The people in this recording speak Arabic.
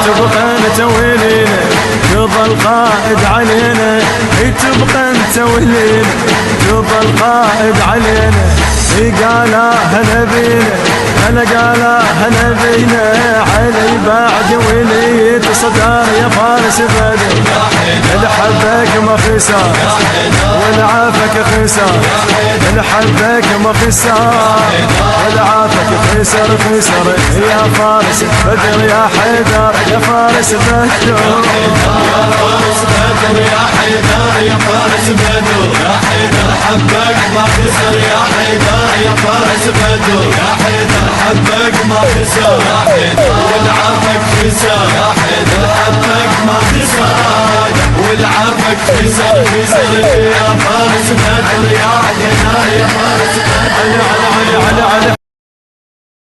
تبقى انت ولينا تظل قائد علينا تبقى انت ولينا تظل قائد علينا قالاها نبينا انا قالاها نبينا علي بعد وليت صدار يا فارس بدر الحبك ما خسار والعافك خسار الحبك ما خسار والعافك خسر خسر يا فارس بدر يا حيدر يا فارس بدر يا فارس بدر يا حيدر يا فارس بدر يا حيدر حبك ما خسر يا حيدر يا فارس بدر يا حيدر حبك ما خسر يا حيدر والعافك خسر يا حيدر حبك ما خسر والعافك خسر خسر يا فارس بدر يا حيدر يا فارس بدر علي